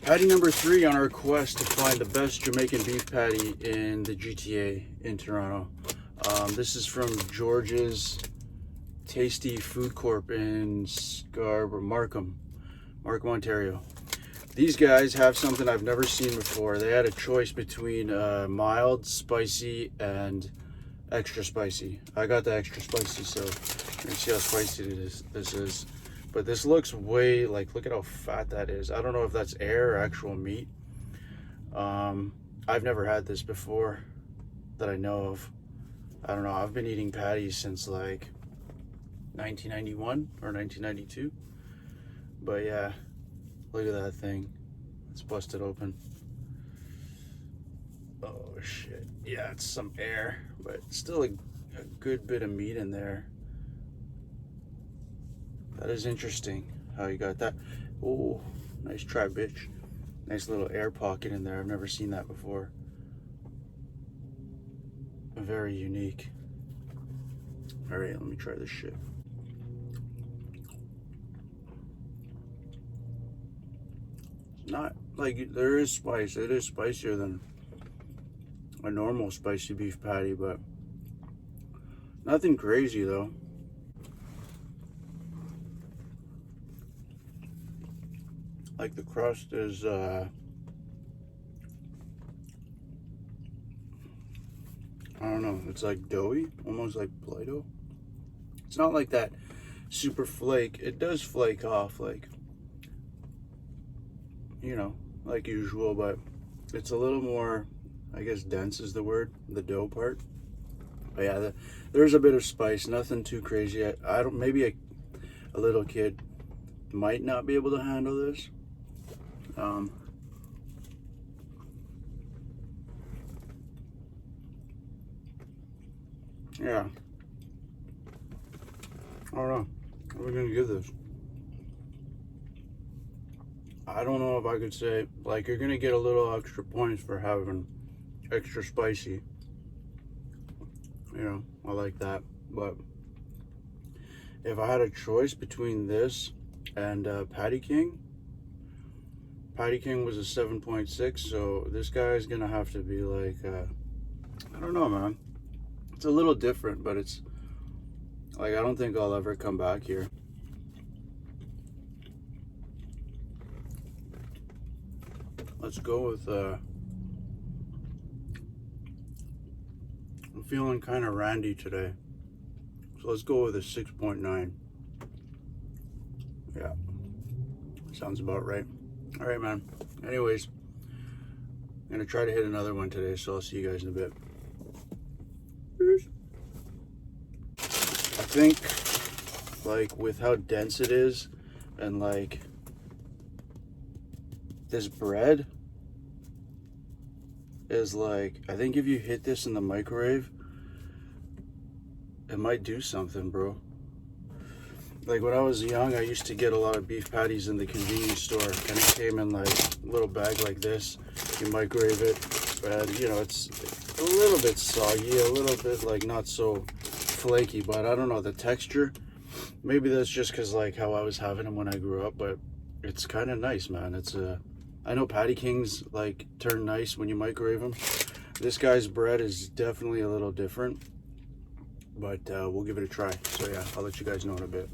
Patty number 3 on our quest to find the best Jamaican beef patty in the GTA in Toronto. This is from George's Tastee Food Corp in Markham, Ontario. These guys have something I've never seen before. They had a choice between mild, spicy, and extra spicy. I got the extra spicy, so you can see how spicy this is. But this looks way, like, look at how fat that is. I don't know if that's air or actual meat. I've never had this before that I know of. I don't know. I've been eating patties since like 1991 or 1992. But yeah, look at that thing. It's busted open. Oh shit. Yeah, it's some air, but still a good bit of meat in there. That is interesting how you got that. Oh, nice try, bitch. Nice little air pocket in there. I've never seen that before. Very unique. All right, let me try this shit. It's not like, there is spice. It is spicier than a normal spicy beef patty, but nothing crazy though. Like the crust is I don't know, it's like doughy, almost like Play-Doh. It's not like that super flake. It does flake off, like, you know, like usual, but it's a little more, I guess, dense is the word, the dough part. But yeah, there's a bit of spice, nothing too crazy. I don't, maybe a little kid might not be able to handle this. Yeah, I don't know. What are we gonna give this? I don't know if I could say, like, you're gonna get a little extra points for having extra spicy. You know, I like that. But if I had a choice between this and Patty King was a 7.6, so this guy is gonna have to be like, I don't know, man. It's a little different, but it's like, I don't think I'll ever come back here. Let's go with, I'm feeling kind of randy today, so let's go with a 6.9. Yeah, sounds about right. All right, man. Anyways, I'm gonna try to hit another one today, so I'll see you guys in a bit. Peace. I think, like, with how dense it is, and like this bread is like, I think if you hit this in the microwave, it might do something, bro. Like when I was young, I used to get a lot of beef patties in the convenience store, and it came in like a little bag like this. You microwave it, and you know, it's a little bit soggy, a little bit like not so flaky, but I don't know, the texture, maybe that's just because like how I was having them when I grew up, but it's kind of nice, man. It's I know Patty Kings like turn nice when you microwave them. This guy's bread is definitely a little different, but we'll give it a try. So yeah, I'll let you guys know in a bit.